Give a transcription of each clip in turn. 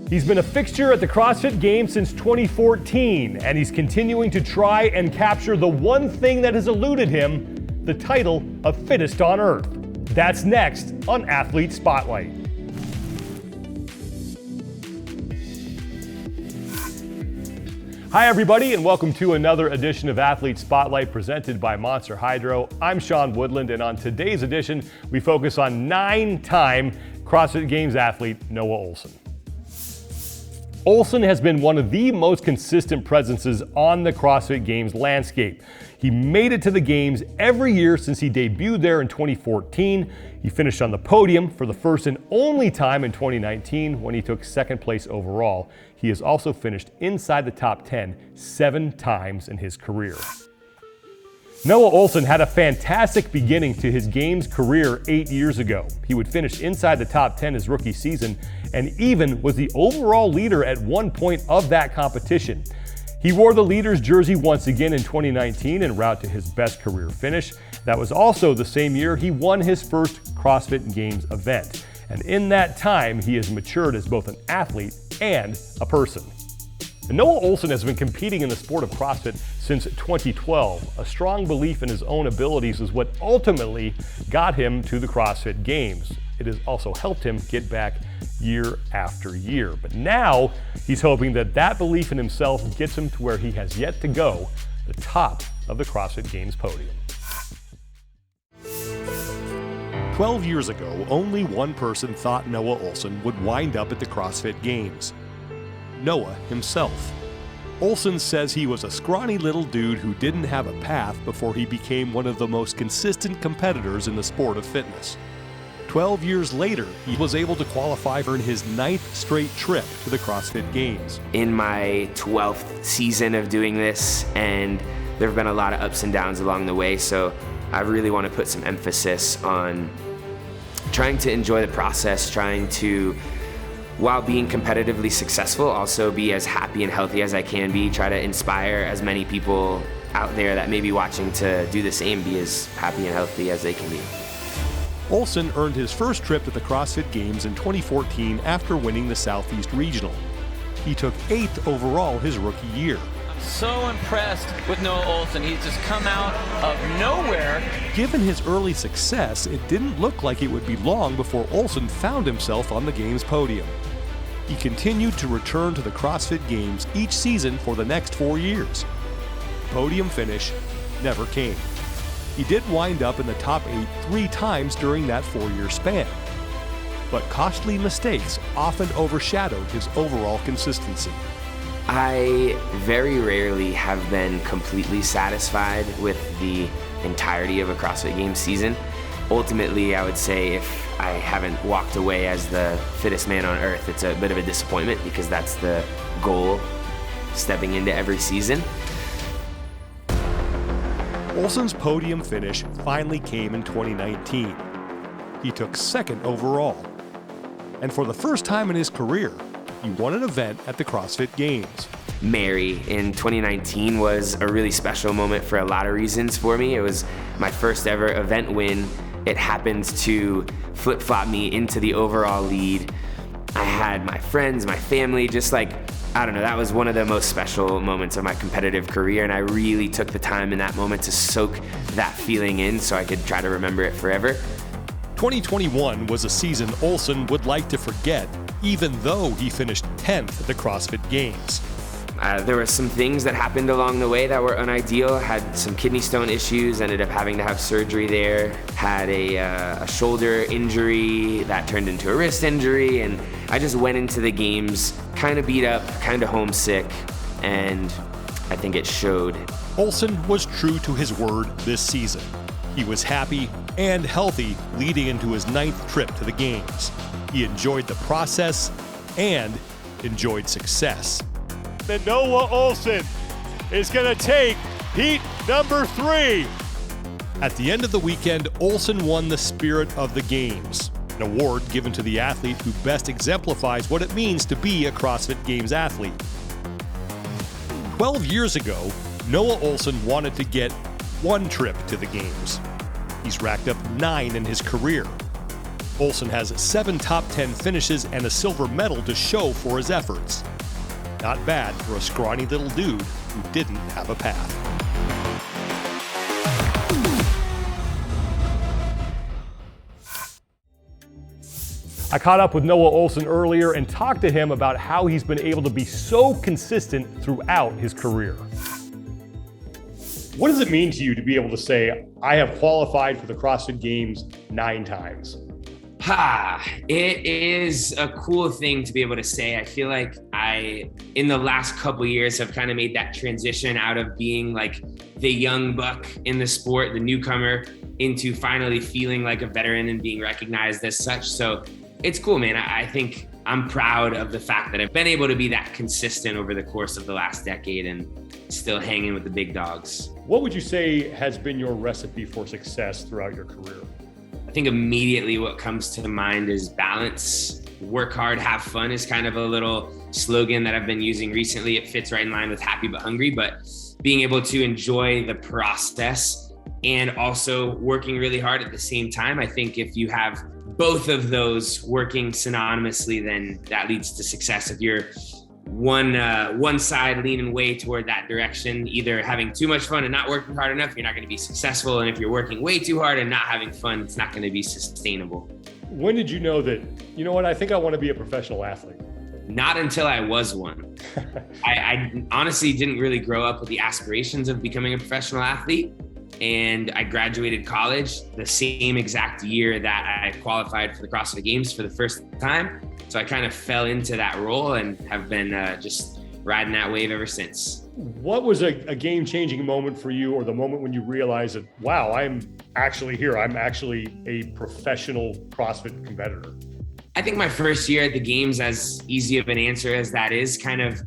He's been a fixture at the CrossFit Games since 2014, and he's continuing to try and capture the one thing that has eluded him, the title of fittest on earth. That's next on Athlete Spotlight. Hi everybody, and welcome to another edition of Athlete Spotlight presented by Monster Hydro. I'm Sean Woodland, and on today's edition, we focus on 9-time CrossFit Games athlete Noah Ohlsen. Ohlsen has been one of the most consistent presences on the CrossFit Games landscape. He made it to the Games every year since he debuted there in 2014. He finished on the podium for the first and only time in 2019 when he took second place overall. He has also finished inside the top 10 7 times in his career. Noah Ohlsen had a fantastic beginning to his Games career 8 years ago. He would finish inside the top 10 his rookie season and even was the overall leader at one point of that competition. He wore the leader's jersey once again in 2019 en route to his best career finish. That was also the same year he won his first CrossFit Games event. And in that time, he has matured as both an athlete and a person. And Noah Ohlsen has been competing in the sport of CrossFit since 2012. A strong belief in his own abilities is what ultimately got him to the CrossFit Games. It has also helped him get back year after year. But now he's hoping that that belief in himself gets him to where he has yet to go, the top of the CrossFit Games podium. 12 years ago, only one person thought Noah Ohlsen would wind up at the CrossFit Games. Noah himself. Ohlsen says he was a scrawny little dude who didn't have a path before he became one of the most consistent competitors in the sport of fitness. 12 years later, he was able to qualify for his 9th straight trip to the CrossFit Games. In my 12th season of doing this, and there have been a lot of ups and downs along the way, so I really want to put some emphasis on trying to enjoy the process, trying to, while being competitively successful, also be as happy and healthy as I can be, try to inspire as many people out there that may be watching to do the same, be as happy and healthy as they can be. Ohlsen earned his first trip to the CrossFit Games in 2014 after winning the Southeast Regional. He took 8th overall his rookie year. So impressed with Noah Ohlsen. He's just come out of nowhere. Given his early success, it didn't look like it would be long before Ohlsen found himself on the Games podium. He continued to return to the CrossFit Games each season for the next 4 years. Podium finish never came. He did wind up in the top 8 3 times during that 4-year span. But costly mistakes often overshadowed his overall consistency. I very rarely have been completely satisfied with the entirety of a CrossFit Games season. Ultimately, I would say if I haven't walked away as the fittest man on earth, it's a bit of a disappointment because that's the goal stepping into every season. Ohlsen's podium finish finally came in 2019. He took 2nd overall. And for the first time in his career, he won an event at the CrossFit Games. Mary in 2019 was a really special moment for a lot of reasons for me. It was my first ever event win. It happened to flip-flop me into the overall lead. I had my friends, my family, just like, I don't know, that was one of the most special moments of my competitive career, and I really took the time in that moment to soak that feeling in so I could try to remember it forever. 2021 was a season Ohlsen would like to forget, even though he finished 10th at the CrossFit Games. There were some things that happened along the way that were unideal. Had some kidney stone issues, ended up having to have surgery there. Had a shoulder injury that turned into a wrist injury, and I just went into the Games kind of beat up, kind of homesick, and I think it showed. Ohlsen was true to his word this season. He was happy and healthy leading into his 9th trip to the Games. He enjoyed the process and enjoyed success. Then Noah Ohlsen is going to take heat number 3. At the end of the weekend, Ohlsen won the Spirit of the Games, an award given to the athlete who best exemplifies what it means to be a CrossFit Games athlete. 12 years ago, Noah Ohlsen wanted to get 1 trip to the Games. He's racked up 9 in his career. Ohlsen has 7 top 10 finishes and a silver medal to show for his efforts. Not bad for a scrawny little dude who didn't have a path. I caught up with Noah Ohlsen earlier and talked to him about how he's been able to be so consistent throughout his career. What does it mean to you to be able to say, I have qualified for the CrossFit Games 9 times? It is a cool thing to be able to say. I feel like in the last couple years, have kind of made that transition out of being like the young buck in the sport, the newcomer, into finally feeling like a veteran and being recognized as such. So it's cool, man. I think I'm proud of the fact that I've been able to be that consistent over the course of the last decade and still hanging with the big dogs. What would you say has been your recipe for success throughout your career? I think immediately what comes to mind is balance. Work hard, have fun is kind of a little slogan that I've been using recently. It fits right in line with happy but hungry, but being able to enjoy the process and also working really hard at the same time. I think if you have both of those working synonymously, then that leads to success. If you're one side leaning way toward that direction, either having too much fun and not working hard enough, you're not going to be successful. And if you're working way too hard and not having fun, it's not going to be sustainable. When did you know that, you know what, I think I want to be a professional athlete? Not until I was one. I honestly didn't really grow up with the aspirations of becoming a professional athlete. And I graduated college the same exact year that I qualified for the CrossFit Games for the first time. So I kind of fell into that role and have been just riding that wave ever since. What was a game-changing moment for you, or the moment when you realized that, wow, I'm actually here. I'm actually a professional CrossFit competitor? I think my first year at the Games, as easy of an answer as that is, kind of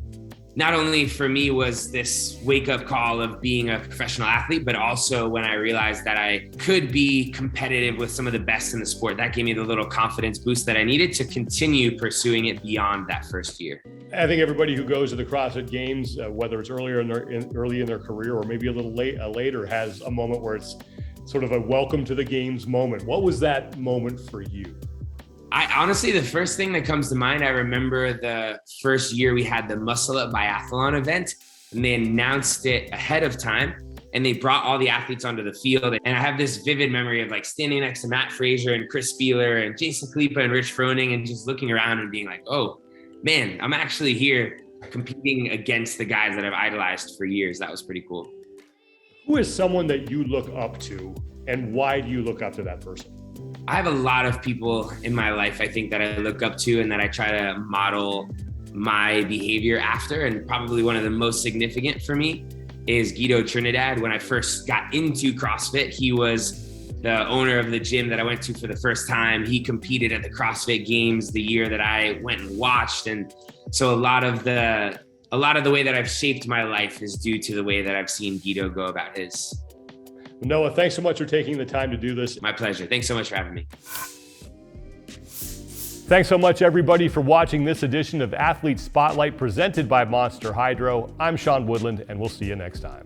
not only for me was this wake-up call of being a professional athlete, but also when I realized that I could be competitive with some of the best in the sport. That gave me the little confidence boost that I needed to continue pursuing it beyond that first year. I think everybody who goes to the CrossFit Games, whether it's early in their career or maybe a little later, has a moment where it's sort of a welcome to the Games moment. What was that moment for you? Honestly, the first thing that comes to mind, I remember the first year we had the Muscle Up Biathlon event, and they announced it ahead of time, and they brought all the athletes onto the field. And I have this vivid memory of like standing next to Matt Fraser and Chris Spieler and Jason Kalipa and Rich Froning and just looking around and being like, oh man, I'm actually here competing against the guys that I've idolized for years. That was pretty cool. Who is someone that you look up to, and why do you look up to that person? I have a lot of people in my life, I think, that I look up to and that I try to model my behavior after. And probably one of the most significant for me is Guido Trinidad. When I first got into CrossFit, he was the owner of the gym that I went to for the first time. He competed at the CrossFit Games the year that I went and watched. And so a lot of the way that I've shaped my life is due to the way that I've seen Guido go about his. Noah, thanks so much for taking the time to do this. My pleasure. Thanks so much for having me. Thanks so much, everybody, for watching this edition of Athlete Spotlight presented by Monster Hydro. I'm Sean Woodland, and we'll see you next time.